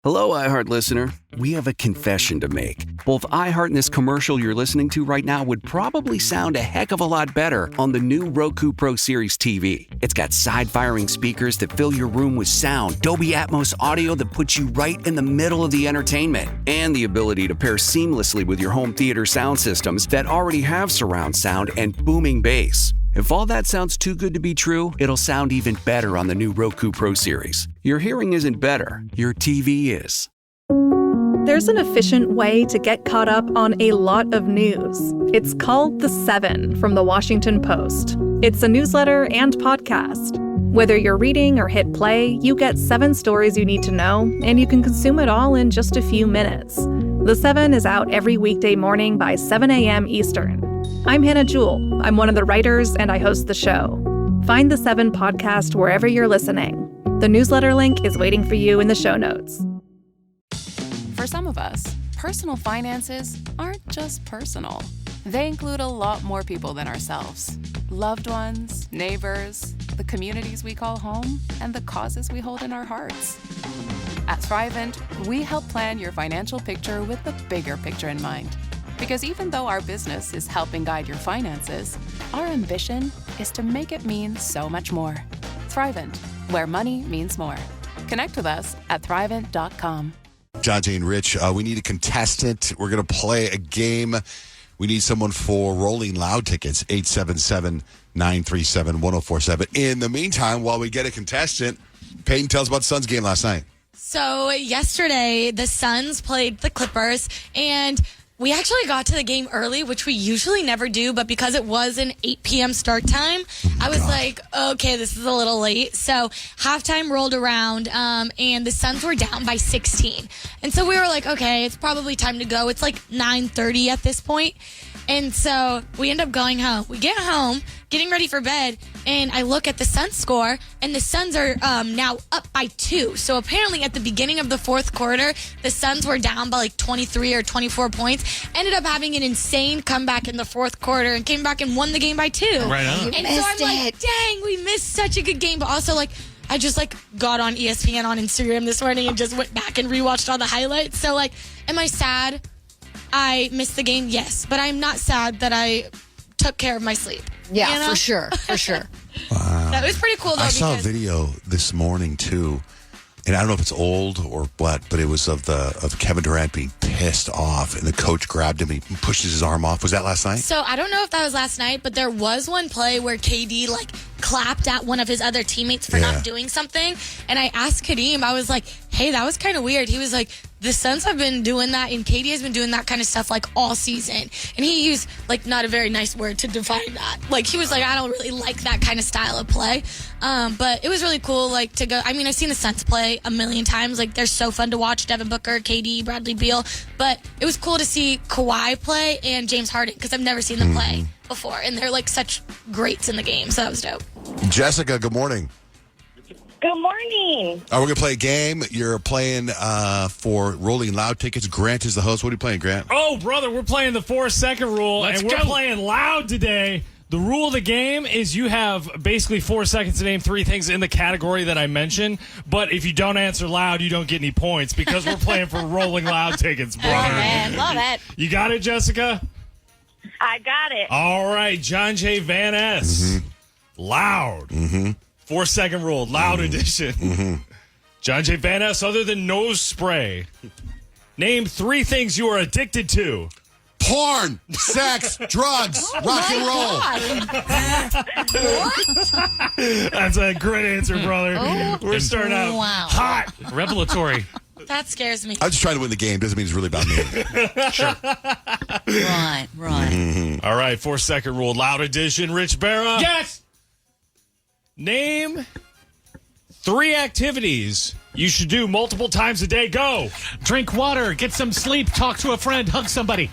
Hello, iHeart listener. We have a confession to make. Both iHeart and this commercial you're listening to right now would probably sound a heck of a lot better on the new Roku Pro Series TV. It's got side-firing speakers that fill your room with sound, Dolby Atmos audio that puts you right in the middle of the entertainment, and the ability to pair seamlessly with your home theater sound systems that already have surround sound and booming bass. If all that sounds too good to be true, it'll sound even better on the new Roku Pro Series. Your hearing isn't better, your TV is. There's an efficient way to get caught up on a lot of news. It's called The Seven from The Washington Post. It's a newsletter and podcast. Whether you're reading or hit play, you get 7 stories you need to know, and you can consume it all in just a few minutes. The Seven is out every weekday morning by 7 a.m. Eastern. I'm Hannah Jewell. I'm one of the writers, and I host the show. Find The Seven podcast wherever you're listening. The newsletter link is waiting for you in the show notes. For some of us, personal finances aren't just personal. They include a lot more people than ourselves. Loved ones, neighbors, the communities we call home, and the causes we hold in our hearts. At Thrivent, we help plan your financial picture with the bigger picture in mind. Because even though our business is helping guide your finances, our ambition is to make it mean so much more. Thrivent, where money means more. Connect with us at Thrivent.com. John, Jane, Rich, we need a contestant. We're going to play a game. We need someone for Rolling Loud tickets, 877-937-1047. In the meantime, while we get a contestant, Peyton, tell us about the Suns game last night. So yesterday, the Suns played the Clippers, and we actually got to the game early, which we usually never do, but because it was an 8 p.m. start time, I was like, okay, this is a little late. So halftime rolled around, and the Suns were down by 16. And so we were like, okay, it's probably time to go. It's like 9:30 at this point. And so we end up going home. We get home, getting ready for bed, and I look at the Suns score, and the Suns are now up by 2. So apparently at the beginning of the fourth quarter, the Suns were down by like 23 or 24 points, ended up having an insane comeback in the fourth quarter, and came back and won the game by 2. Right on. And so I'm like, dang, we missed such a good game. But also, like, I just, like, got on ESPN on Instagram this morning and just went back and rewatched all the highlights. So, like, am I sad I missed the game? Yes. But I'm not sad that I took care of my sleep. Yeah, you know? for sure. For sure. Wow. That was pretty cool, though. I saw a video this morning, too, and I don't know if it's old or what, but it was of Kevin Durant being pissed off, and the coach grabbed him and he pushes his arm off. Was that last night? So I don't know if that was last night, but there was one play where KD, like, clapped at one of his other teammates for not doing something. And I asked Kadeem, I was like, hey, that was kind of weird. He was like, the Suns have been doing that, and KD has been doing that kind of stuff, like, all season. And he used, like, not a very nice word to define that. Like, he was like, I don't really like that kind of style of play. But it was really cool, like, to go. I mean, I've seen the Suns play a million times. Like, they're so fun to watch. Devin Booker, KD, Bradley Beal. But it was cool to see Kawhi play and James Harden, because I've never seen them play before. And they're, like, such greats in the game. So that was dope. Jessica, good morning. Good morning. We're going to play a game. You're playing for Rolling Loud tickets. Grant is the host. What are you playing, Grant? Oh, brother, we're playing the 4-second rule, and we're playing loud today. The rule of the game is you have basically 4 seconds to name 3 things in the category that I mentioned, but if you don't answer loud, you don't get any points because we're playing for Rolling Loud tickets, brother. Oh, man, love it. You got it, Jessica? I got it. All right, John J. Van Ness. Loud. 4-second rule, loud edition. John J. Van Ness, other than nose spray, name 3 things you are addicted to. Porn, sex, drugs, rock and roll. That's a great answer, brother. We're starting out hot. Revelatory. That scares me. I'm just trying to win the game. Doesn't mean it's really about me. Sure. Right. All right, 4-second rule, loud edition. Rich Barra. Yes. Name 3 activities you should do multiple times a day. Go. Drink water, get some sleep, talk to a friend, hug somebody.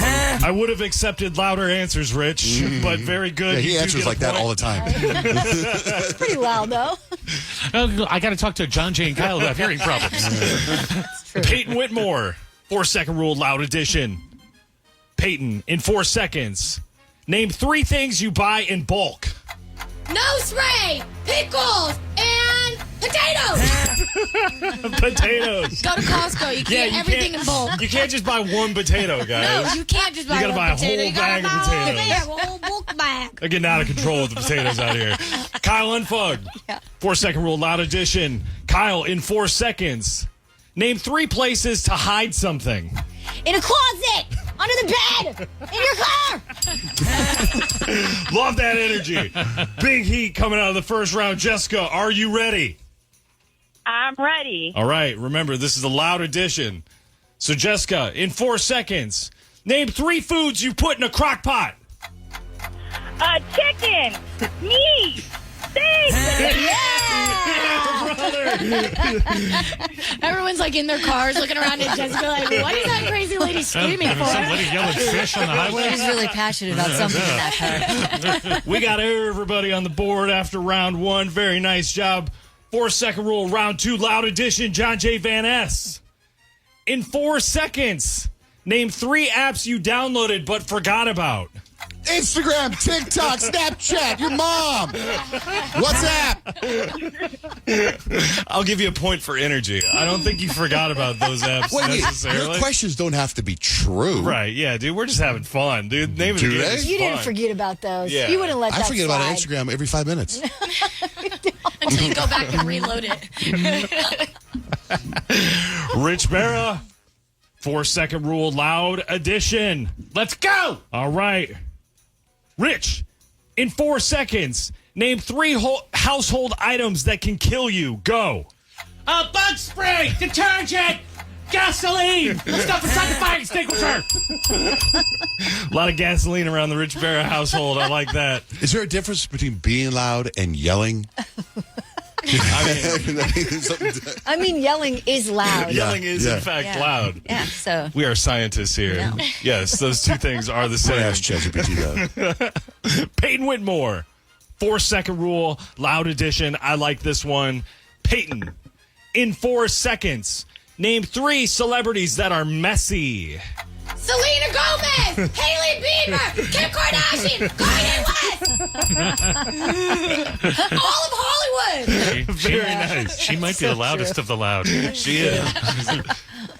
I would have accepted louder answers, Rich, but very good. Yeah, he You do answers get a like that point. all the time. It's pretty loud, though. I got to talk to John J. and Kyle who have hearing problems. Peyton Whitmore, 4-second rule, loud edition. Peyton, in 4 seconds, name 3 things you buy in bulk. No spray, pickles, and Potatoes! Potatoes. Go to Costco. You get everything in bulk. You can't just buy one potato, guys. No, you can't just buy You gotta one buy a potato. whole You gotta bag of buy potatoes. a whole bulk bag. They're getting out of control with the potatoes out here. Kyle Unfugged. 4-second rule, loud addition. Kyle, in 4 seconds, name 3 places to hide something. In a closet, under the bed, in your car. Love that energy. Big heat coming out of the first round. Jessica, are you ready? I'm ready. All right. Remember, this is a loud addition. So, Jessica, in 4 seconds, name 3 foods you put in a crock pot. Chicken, meat, steak. Everyone's like in their cars looking around at Jessica like, what is that crazy lady screaming for? Somebody yelling fish on the highway. He's really passionate about something in that car. We got everybody on the board after round 1. Very nice job. 4-second rule, round 2, loud addition, John J. Van Ness. In 4 seconds, name 3 apps you downloaded but forgot about. Instagram, TikTok, Snapchat, your mom. WhatsApp. I'll give you a point for energy. I don't think you forgot about those apps Wait, necessarily. your questions don't have to be true. Right, yeah, dude. We're just having fun, dude. Name of the Do game they? is You didn't fun. forget about those. Yeah. You wouldn't let that I forget about slide. Instagram every 5 minutes. Until you go back and reload it. Rich Barra, 4-second rule, loud addition. Let's go. All right. Rich, in 4 seconds, name 3 household items that can kill you. Go. Bug spray, detergent, gasoline, stuff inside the fire extinguisher. A lot of gasoline around the Rich Barra household. I like that. Is there a difference between being loud and yelling? I mean, yelling is loud. Yelling is, in fact, Yeah. loud. Yeah, so. We are scientists here. Yes, those 2 things are the same. Ask ChatGPT that. Peyton Whitmore, 4-second rule, loud addition. I like this one. Peyton, in 4 seconds, name 3 celebrities that are messy. Selena Gomez, Hailey Bieber, Kim Kardashian, Kanye West. All of Hollywood. Very nice. She might be the loudest of the loud. She is.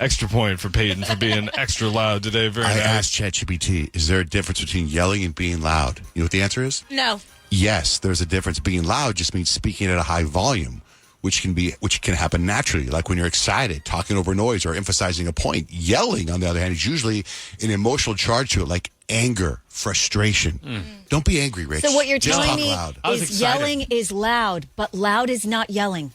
Extra point for Peyton for being extra loud today. Very I nice. asked ChatGPT, is there a difference between yelling and being loud? You know what the answer is? No. Yes, there's a difference. Being loud just means speaking at a high volume, which can happen naturally, like when you're excited, talking over noise, or emphasizing a point. Yelling, on the other hand, is usually an emotional charge to it, like anger, frustration. Don't be angry, Rich. So what you're Just telling talk me loud. I was is excited. yelling is loud, but loud is not yelling.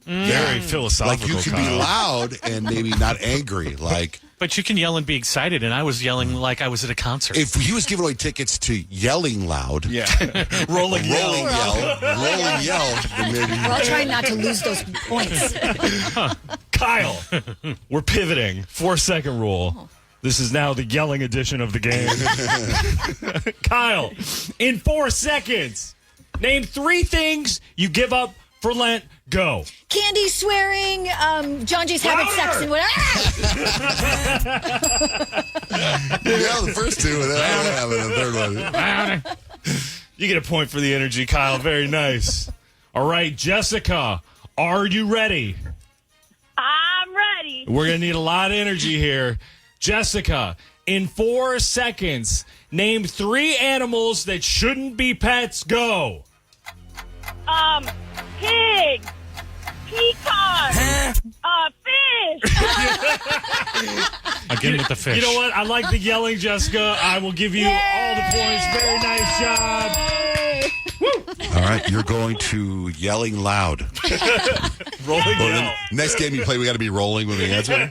Very philosophical. Like you can be Kyle. loud and maybe not angry. Like But you can yell and be excited, and I was yelling like I was at a concert. if he was giving away tickets to yelling loud, Yeah. Rolling yell. rolling yell, then maybe. We're all trying not to lose those points. Kyle, we're pivoting. 4-second rule. This is now the yelling edition of the game. Kyle, in 4 seconds, name 3 things you give up for Lent. Go. Candy, swearing, John J's having sex and whatever. Yeah, the first 2, and then I don't have it, the third one. You get a point for the energy, Kyle. Very nice. All right, Jessica, are you ready? I'm ready. We're going to need a lot of energy here. Jessica, in 4 seconds, name 3 animals that shouldn't be pets. Go. Pig, peacock, fish. Again with the fish. You know what? I like the yelling, Jessica. I will give you all the points. Very nice job. All right, you're going to yelling loud. Rolling Well, yell. then, next game you play, we got to be rolling when we answer.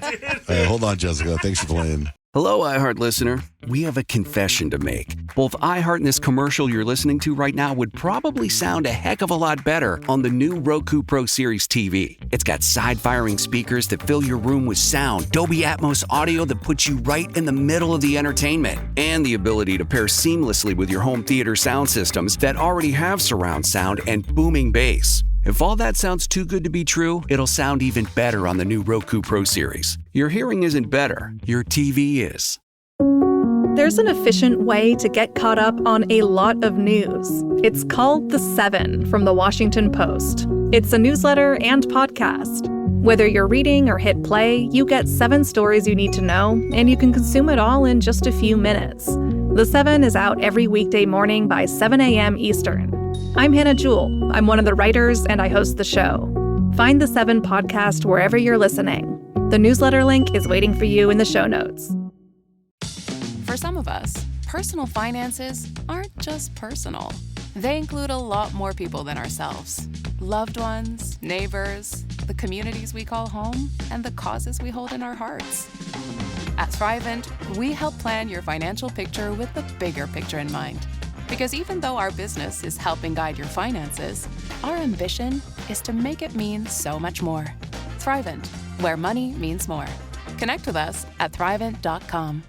Hold on, Jessica. Thanks for playing. Hello, iHeart listener. We have a confession to make. Both iHeart and this commercial you're listening to right now would probably sound a heck of a lot better on the new Roku Pro Series TV. It's got side-firing speakers that fill your room with sound, Dolby Atmos audio that puts you right in the middle of the entertainment, and the ability to pair seamlessly with your home theater sound systems that already have surround sound and booming bass. If all that sounds too good to be true, it'll sound even better on the new Roku Pro Series. Your hearing isn't better, your TV is. There's an efficient way to get caught up on a lot of news. It's called The 7 from The Washington Post. It's a newsletter and podcast. Whether you're reading or hit play, you get 7 stories you need to know, and you can consume it all in just a few minutes. The 7 is out every weekday morning by 7 a.m. Eastern. I'm Hannah Jewell. I'm one of the writers, and I host the show. Find the 7 podcast wherever you're listening. The newsletter link is waiting for you in the show notes. For some of us, personal finances aren't just personal. They include a lot more people than ourselves. Loved ones, neighbors, the communities we call home, and the causes we hold in our hearts. At Thrivent, we help plan your financial picture with the bigger picture in mind. Because even though our business is helping guide your finances, our ambition is to make it mean so much more. Thrivent, where money means more. Connect with us at Thrivent.com.